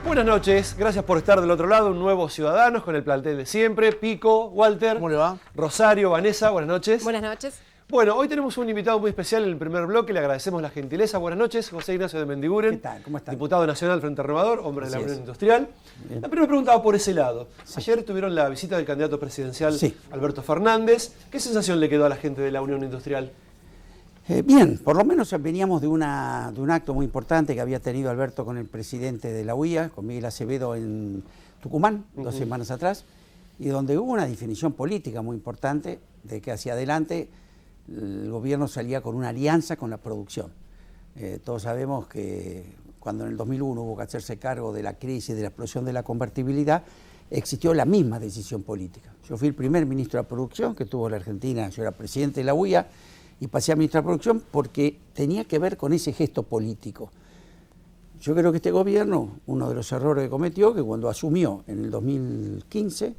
Buenas noches, gracias por estar del otro lado, un nuevo Ciudadanos con el plantel de siempre. Pico, Walter, ¿Cómo le va? Rosario, Vanessa, buenas noches. Buenas noches. Bueno, hoy tenemos un invitado muy especial en el primer bloque, le agradecemos la gentileza. Buenas noches, José Ignacio de Mendiguren. ¿Qué tal? ¿Cómo están? Diputado nacional Frente Renovador, hombre de la Así Unión es. Industrial. Bien. La primera pregunta va por ese lado. Sí. Ayer tuvieron la visita del candidato presidencial Sí. Alberto Fernández. ¿Qué sensación le quedó a la gente de la Unión Industrial? Bien, por lo menos veníamos de un acto muy importante que había tenido Alberto con el presidente de la UIA, con Miguel Acevedo en Tucumán, 2 semanas atrás, y donde hubo una definición política muy importante de que hacia adelante el gobierno salía con una alianza con la producción. Todos sabemos que cuando en el 2001 hubo que hacerse cargo de la crisis, de la explosión de la convertibilidad, existió la misma decisión política. Yo fui el primer ministro de producción que tuvo la Argentina, yo era presidente de la UIA, y pasé a ministro de producción porque tenía que ver con ese gesto político. Yo creo que este gobierno, uno de los errores que cometió, que cuando asumió en el 2015,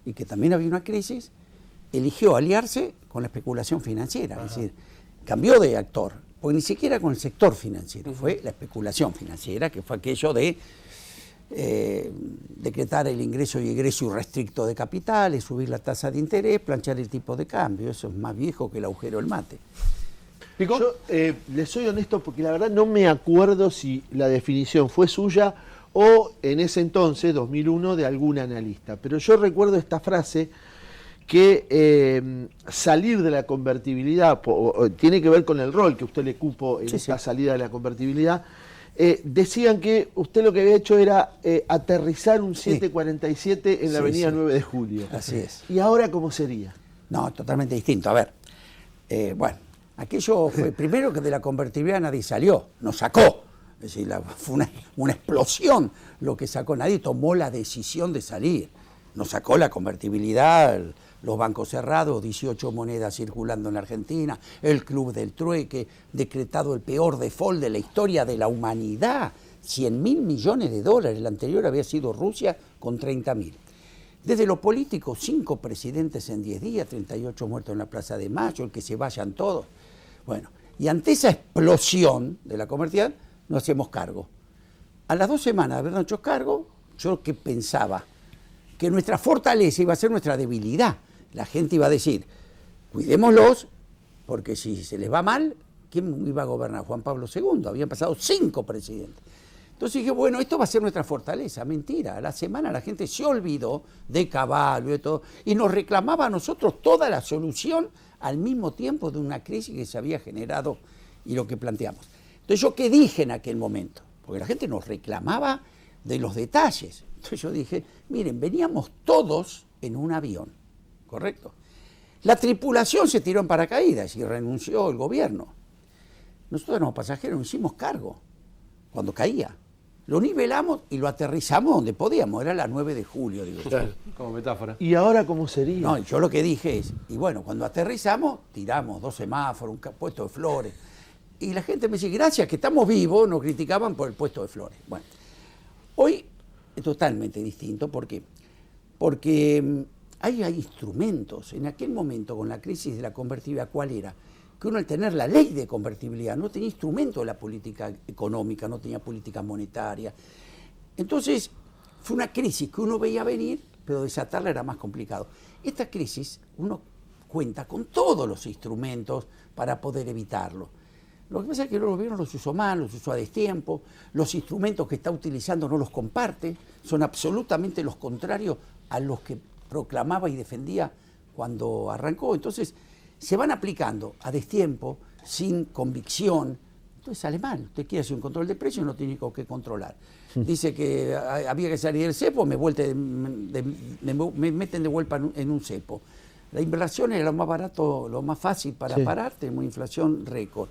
y que también había una crisis, eligió aliarse con la especulación financiera. Ajá. Es decir, cambió de actor, porque ni siquiera con el sector financiero, fue la especulación financiera, que fue aquello de decretar el ingreso y egreso irrestricto de capitales, subir la tasa de interés, planchar el tipo de cambio. Eso es más viejo que el agujero del mate. ¿Pico? Yo le soy honesto porque la verdad no me acuerdo si la definición fue suya o en ese entonces, 2001, de algún analista. Pero yo recuerdo esta frase que salir de la convertibilidad tiene que ver con el rol que usted le cupo en esta salida de la convertibilidad. Decían que usted lo que había hecho era aterrizar un 747 en la avenida 9 de Julio. Así es. ¿Y ahora cómo sería? No, totalmente distinto. A ver, bueno, aquello fue primero que de la convertibilidad nadie salió, nos sacó. Es decir, fue una explosión lo que sacó, nadie tomó la decisión de salir. Nos sacó la convertibilidad, los bancos cerrados, 18 monedas circulando en la Argentina, el Club del Trueque, decretado el peor default de la historia de la humanidad, 100.000 millones de dólares, el anterior había sido Rusia con 30.000. Desde lo político, 5 presidentes en 10 días, 38 muertos en la Plaza de Mayo, el que se vayan todos. Bueno, y ante esa explosión de la convertibilidad, nos hacemos cargo. A las 2 semanas de habernos hecho cargo, yo que pensaba que nuestra fortaleza iba a ser nuestra debilidad. La gente iba a decir, cuidémoslos, porque si se les va mal, ¿quién iba a gobernar? Juan Pablo II, habían pasado 5 presidentes. Entonces dije, bueno, esto va a ser nuestra fortaleza. Mentira, a la semana la gente se olvidó de Caballo y de todo, y nos reclamaba a nosotros toda la solución al mismo tiempo de una crisis que se había generado y lo que planteamos. Entonces yo, ¿qué dije en aquel momento? Porque la gente nos reclamaba de los detalles. Entonces yo dije, miren, veníamos todos en un avión, ¿correcto? La tripulación se tiró en paracaídas y renunció el gobierno. Nosotros éramos pasajeros, nos hicimos cargo cuando caía. Lo nivelamos y lo aterrizamos donde podíamos, era la 9 de julio, digo. Claro, como metáfora. ¿Y ahora cómo sería? No, yo lo que dije es, y bueno, cuando aterrizamos, tiramos 2 semáforos, un puesto de flores. Y la gente me dice, gracias que estamos vivos, nos criticaban por el puesto de flores. Bueno, hoy es totalmente distinto. ¿Por qué? Porque hay instrumentos. En aquel momento, con la crisis de la convertibilidad, ¿cuál era? Que uno, al tener la ley de convertibilidad, no tenía instrumento de la política económica, no tenía política monetaria. Entonces, fue una crisis que uno veía venir, pero desatarla era más complicado. Esta crisis, uno cuenta con todos los instrumentos para poder evitarlo. Lo que pasa es que el gobierno los usó mal, los usó a destiempo, los instrumentos que está utilizando no los comparte, son absolutamente los contrarios a los que proclamaba y defendía cuando arrancó. Entonces, se van aplicando a destiempo, sin convicción, entonces sale mal. Usted quiere hacer un control de precios, no tiene que controlar. Dice que había que salir del cepo, me meten de vuelta en un cepo. La inversión era lo más barato, lo más fácil para parar, tenemos una inflación récord.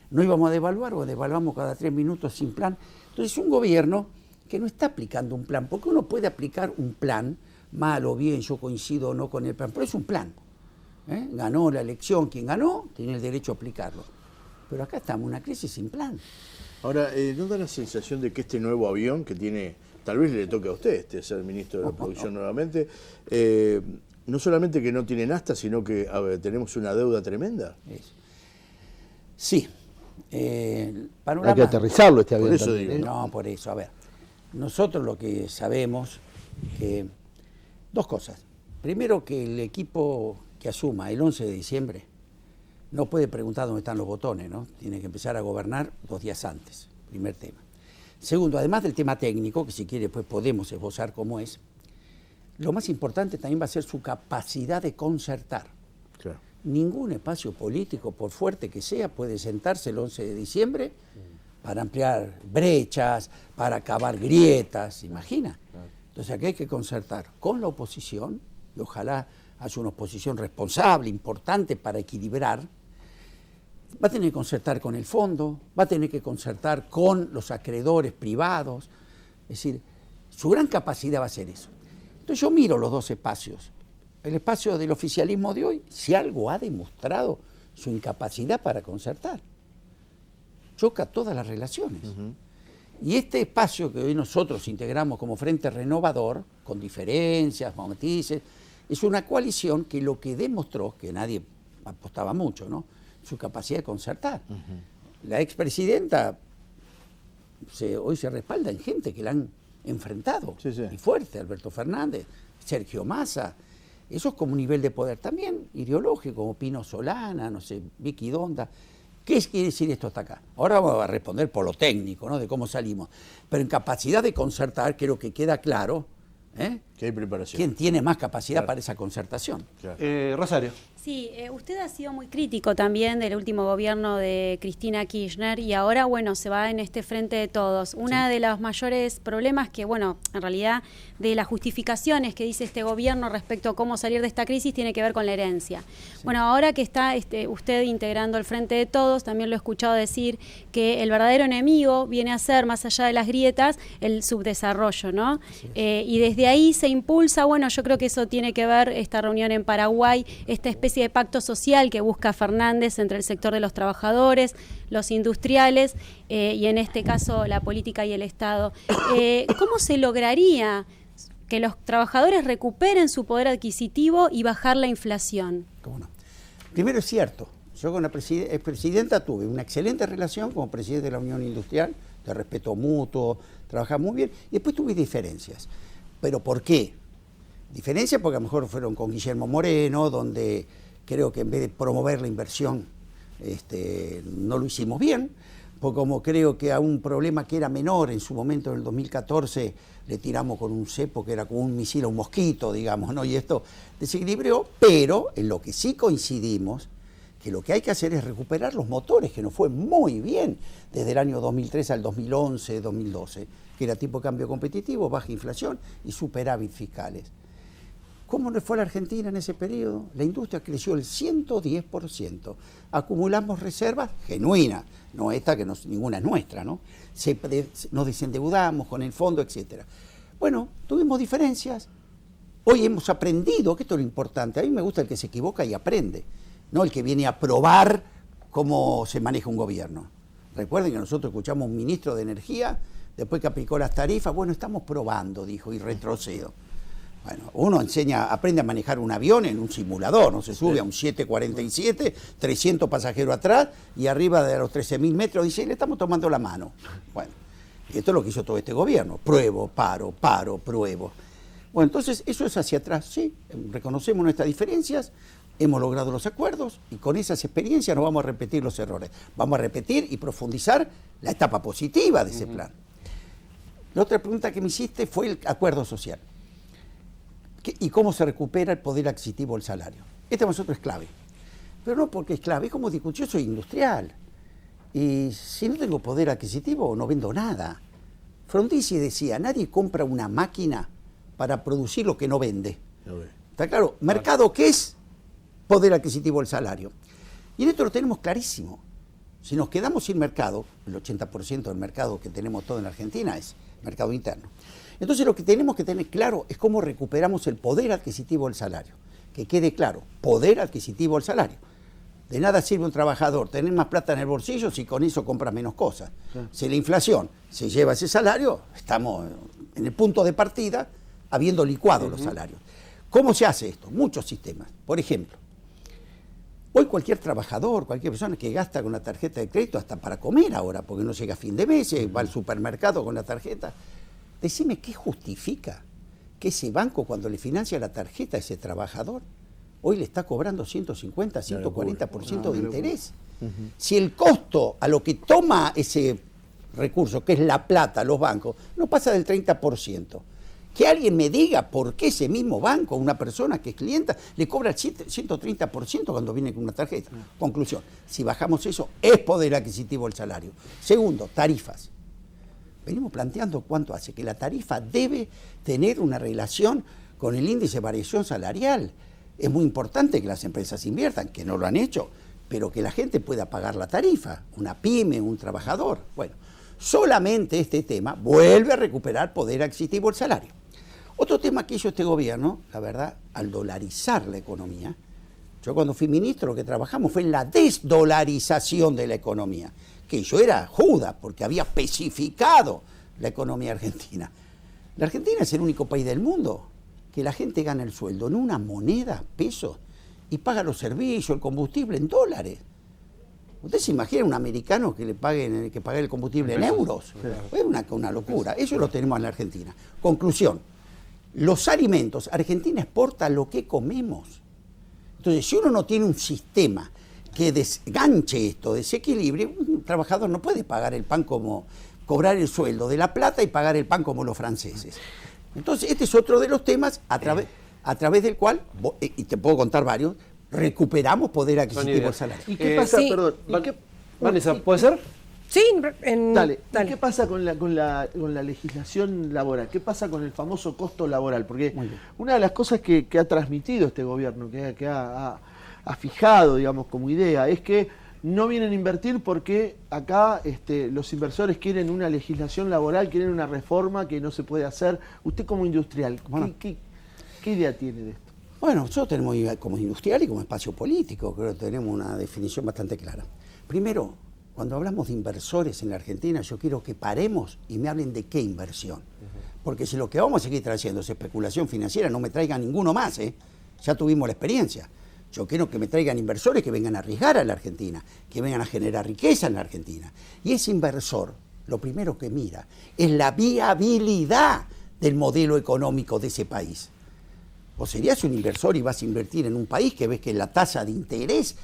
No íbamos a devaluar o devaluamos cada 3 minutos sin plan. Entonces, un gobierno que no está aplicando un plan, porque uno puede aplicar un plan, mal o bien, yo coincido o no con el plan, pero es un plan. Ganó la elección, quien ganó, tiene el derecho a aplicarlo. Pero acá estamos en una crisis sin plan. Ahora, ¿no da la sensación de que este nuevo avión que tiene, tal vez le toque a usted ser ministro de la producción nuevamente, no solamente que no tiene nafta, sino que tenemos una deuda tremenda? Sí. Hay que aterrizarlo este avión. Por eso también, digo. No, por eso, a ver. nosotros lo que sabemos, que dos cosas. Primero, que el equipo que asuma el 11 de diciembre no puede preguntar dónde están los botones, ¿no? Tiene que empezar a gobernar 2 días antes, primer tema. Segundo, además del tema técnico, que si quiere pues podemos esbozar cómo es, lo más importante también va a ser su capacidad de concertar. Claro. Ningún espacio político, por fuerte que sea, puede sentarse el 11 de diciembre para ampliar brechas, para acabar grietas, ¿se imagina? Entonces aquí hay que concertar con la oposición, y ojalá haya una oposición responsable, importante para equilibrar. Va a tener que concertar con el fondo, va a tener que concertar con los acreedores privados, es decir, su gran capacidad va a ser eso. Entonces yo miro los dos espacios. El espacio del oficialismo de hoy, si algo ha demostrado su incapacidad para concertar, choca todas las relaciones. Y este espacio que hoy nosotros integramos como Frente Renovador, con diferencias, matices, es una coalición que lo que demostró, que nadie apostaba mucho, ¿no?, su capacidad de concertar. La expresidenta hoy se respalda en gente que la han enfrentado, y fuerte, Alberto Fernández, Sergio Massa. Eso es como un nivel de poder también ideológico, como Pino Solana, no sé, Vicky Donda. ¿Qué quiere decir esto hasta acá? Ahora vamos a responder por lo técnico, ¿no?, de cómo salimos. Pero en capacidad de concertar, creo que queda claro, que hay preparación. ¿Quién tiene más capacidad para esa concertación? Rosario. Sí, usted ha sido muy crítico también del último gobierno de Cristina Kirchner y ahora, bueno, se va en este Frente de Todos. Una de los mayores problemas que, bueno, en realidad de las justificaciones que dice este gobierno respecto a cómo salir de esta crisis tiene que ver con la herencia. Bueno, ahora que está usted integrando el Frente de Todos, también lo he escuchado decir que el verdadero enemigo viene a ser, más allá de las grietas, el subdesarrollo, ¿no? Y desde ahí se impulsa, bueno, yo creo que eso tiene que ver, esta reunión en Paraguay, esta especie de pacto social que busca Fernández entre el sector de los trabajadores, los industriales y en este caso la política y el Estado. ¿Cómo se lograría que los trabajadores recuperen su poder adquisitivo y bajar la inflación? ¿Cómo no? Primero es cierto, yo con la expresidenta tuve una excelente relación como presidente de la Unión Industrial, de respeto mutuo, trabajamos muy bien, y después tuve diferencias. ¿Pero por qué? Diferencias porque a lo mejor fueron con Guillermo Moreno, donde creo que en vez de promover la inversión no lo hicimos bien, porque como creo que a un problema que era menor en su momento, en el 2014, le tiramos con un cepo que era como un misil a un mosquito, digamos, ¿no? Y esto desequilibró, pero en lo que sí coincidimos, que lo que hay que hacer es recuperar los motores, que nos fue muy bien desde el año 2003 al 2011, 2012, que era tipo de cambio competitivo, baja inflación y superávit fiscales. ¿Cómo le fue a la Argentina en ese periodo? La industria creció el 110%. Acumulamos reservas genuinas, no esta que ninguna es nuestra, ¿no? Nos desendeudamos con el fondo, etc. Bueno, tuvimos diferencias. Hoy hemos aprendido, que esto es lo importante. A mí me gusta el que se equivoca y aprende, no el que viene a probar cómo se maneja un gobierno. Recuerden que nosotros escuchamos a un ministro de Energía, después que aplicó las tarifas, bueno, estamos probando, dijo, y retrocedo. Bueno, uno aprende a manejar un avión en un simulador, no se sube a un 747, 300 pasajeros atrás y arriba de los 13.000 metros dice, le estamos tomando la mano. Bueno, esto es lo que hizo todo este gobierno, pruebo, paro, pruebo. Bueno, entonces eso es hacia atrás, sí, reconocemos nuestras diferencias, hemos logrado los acuerdos y con esas experiencias no vamos a repetir los errores, vamos a repetir y profundizar la etapa positiva de ese plan. La otra pregunta que me hiciste fue el acuerdo social. ¿Y cómo se recupera el poder adquisitivo del salario? Este para nosotros es clave. Pero no porque es clave, es como digo, yo soy industrial. Y si no tengo poder adquisitivo, no vendo nada. Frondizi decía, nadie compra una máquina para producir lo que no vende. ¿Está claro? Mercado, ¿qué es? Poder adquisitivo del salario. Y en esto lo tenemos clarísimo. Si nos quedamos sin mercado, el 80% del mercado que tenemos todo en Argentina es mercado interno. Entonces lo que tenemos que tener claro es cómo recuperamos el poder adquisitivo del salario. Que quede claro, poder adquisitivo del salario. De nada sirve un trabajador tener más plata en el bolsillo si con eso compra menos cosas. Sí. Si la inflación se lleva ese salario, estamos en el punto de partida habiendo licuado los salarios. ¿Cómo se hace esto? Muchos sistemas. Por ejemplo, hoy cualquier trabajador, cualquier persona que gasta con la tarjeta de crédito hasta para comer ahora, porque no llega a fin de mes, va al supermercado con la tarjeta, decime qué justifica que ese banco, cuando le financia la tarjeta a ese trabajador, hoy le está cobrando 150, 140% de interés. Si el costo a lo que toma ese recurso, que es la plata, los bancos, no pasa del 30%. Que alguien me diga por qué ese mismo banco, una persona que es clienta, le cobra el 130% cuando viene con una tarjeta. Conclusión, si bajamos eso, es poder adquisitivo el salario. Segundo, tarifas. Venimos planteando cuánto hace, que la tarifa debe tener una relación con el índice de variación salarial. Es muy importante que las empresas inviertan, que no lo han hecho, pero que la gente pueda pagar la tarifa, una pyme, un trabajador. Bueno, solamente este tema vuelve a recuperar poder adquisitivo el salario. Otro tema que hizo este gobierno, la verdad, al dolarizar la economía, yo cuando fui ministro lo que trabajamos fue en la desdolarización de la economía, que yo era Judas porque había especificado la economía argentina. La Argentina es el único país del mundo que la gente gana el sueldo en una moneda, pesos, y paga los servicios, el combustible en dólares. ¿Usted se imagina un americano que pague el combustible en euros? Es una locura. Eso lo tenemos en la Argentina. Conclusión, los alimentos, Argentina exporta lo que comemos. Entonces, si uno no tiene un sistema que desganche esto, desequilibre, un trabajador no puede pagar el pan como, cobrar el sueldo de La Plata y pagar el pan como los franceses. Entonces, este es otro de los temas a través del cual, y te puedo contar varios, recuperamos poder adquisitivo del salario. ¿Y qué pasa, sí. perdón, Vanessa, ¿puede ser? Sí, dale. ¿Y qué pasa con la legislación laboral? ¿Qué pasa con el famoso costo laboral? Porque una de las cosas que ha transmitido este gobierno, que ha fijado, digamos, como idea, es que no vienen a invertir porque acá los inversores quieren una legislación laboral, quieren una reforma que no se puede hacer. Usted como industrial, ¿qué idea tiene de esto? Bueno, nosotros tenemos como industrial y como espacio político, creo que tenemos una definición bastante clara. Primero, cuando hablamos de inversores en la Argentina, yo quiero que paremos y me hablen de qué inversión. Porque si lo que vamos a seguir trayendo es especulación financiera, no me traigan ninguno más, ya tuvimos la experiencia. Yo quiero que me traigan inversores que vengan a arriesgar a la Argentina, que vengan a generar riqueza en la Argentina. Y ese inversor, lo primero que mira es la viabilidad del modelo económico de ese país. O serías un inversor y vas a invertir en un país que ves que la tasa de interés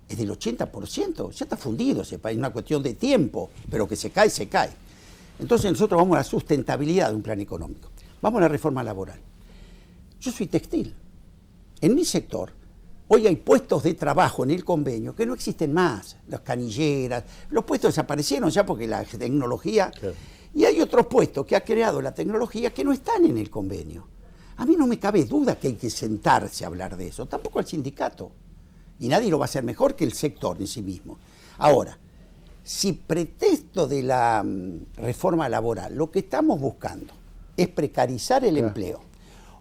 es del 80%, ya está fundido ese país, una cuestión de tiempo, pero que se cae, se cae. Entonces nosotros vamos a la sustentabilidad de un plan económico. Vamos a la reforma laboral. Yo soy textil. En mi sector, hoy hay puestos de trabajo en el convenio que no existen más, las canilleras, los puestos desaparecieron ya porque la tecnología, claro. Y hay otros puestos que ha creado la tecnología que no están en el convenio. A mí no me cabe duda que hay que sentarse a hablar de eso, tampoco al sindicato. Y nadie lo va a hacer mejor que el sector en sí mismo. Ahora, si pretexto de la reforma laboral lo que estamos buscando es precarizar el empleo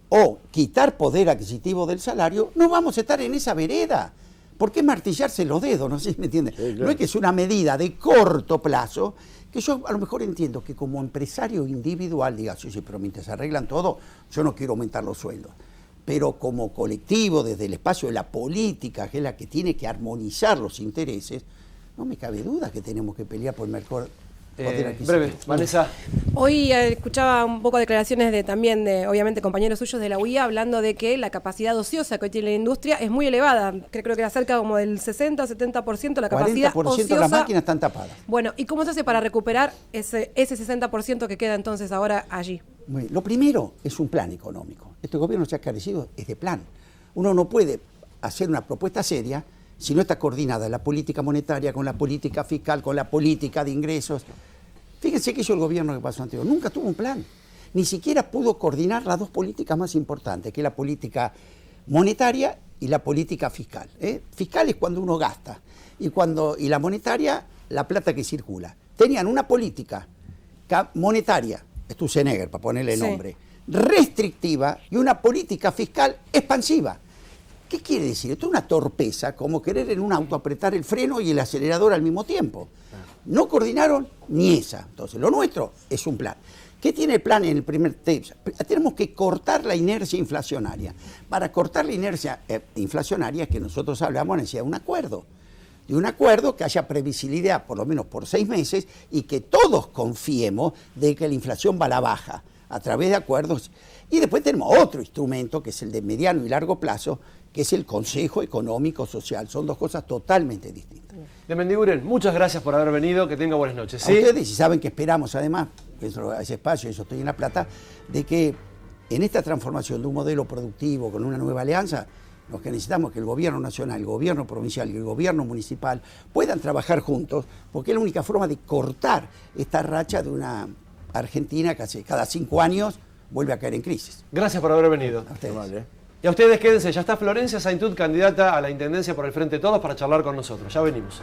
o quitar poder adquisitivo del salario, no vamos a estar en esa vereda. ¿Por qué martillarse los dedos? No sé si me entienden. Sí, claro. No es que es una medida de corto plazo, que yo a lo mejor entiendo que como empresario individual diga, sí, pero mientras se arreglan todo, yo no quiero aumentar los sueldos. Pero como colectivo, desde el espacio de la política, que es la que tiene que armonizar los intereses, no me cabe duda que tenemos que pelear por el mejor poder adquisitivo. Breve, Vanessa. Hoy escuchaba un poco declaraciones también de, obviamente, compañeros suyos de la UIA hablando de que la capacidad ociosa que hoy tiene la industria es muy elevada. Creo que era cerca como del 60-70% la capacidad 40% ociosa. De las máquinas están tapadas. Bueno, ¿y cómo se hace para recuperar ese 60% que queda entonces ahora allí? Bueno, lo primero es un plan económico. Este gobierno se ha carecido es de plan. Uno no puede hacer una propuesta seria si no está coordinada la política monetaria con la política fiscal, con la política de ingresos. Fíjense que hizo el gobierno que pasó anterior. Nunca tuvo un plan. Ni siquiera pudo coordinar las dos políticas más importantes, que es la política monetaria y la política fiscal. Fiscal es cuando uno gasta y la monetaria, la plata que circula. Tenían una política monetaria, Sturzenegger, para ponerle nombre, restrictiva, y una política fiscal expansiva. ¿Qué quiere decir? Esto es una torpeza, como querer en un auto apretar el freno y el acelerador al mismo tiempo. No coordinaron ni esa. Entonces, lo nuestro es un plan. ¿Qué tiene el plan en el primer tema? Tenemos que cortar la inercia inflacionaria. Para cortar la inercia inflacionaria es que nosotros hablamos de un acuerdo. De un acuerdo que haya previsibilidad por lo menos por 6 meses y que todos confiemos de que la inflación va a la baja. a través de acuerdos. Y después tenemos otro instrumento, que es el de mediano y largo plazo, que es el Consejo Económico Social. Son dos cosas totalmente distintas. De Mendiguren, muchas gracias por haber venido, que tenga buenas noches. A ustedes, y saben que esperamos además, que ese espacio, yo estoy en La Plata, de que en esta transformación de un modelo productivo con una nueva alianza, lo que necesitamos es que el gobierno nacional, el gobierno provincial y el gobierno municipal puedan trabajar juntos, porque es la única forma de cortar esta racha de una Argentina que cada 5 años vuelve a caer en crisis. Gracias por haber venido. A ustedes. Normal, ¿eh? Y a ustedes quédense, ya está Florencia Saintud, candidata a la Intendencia por el Frente de Todos, para charlar con nosotros. Ya venimos.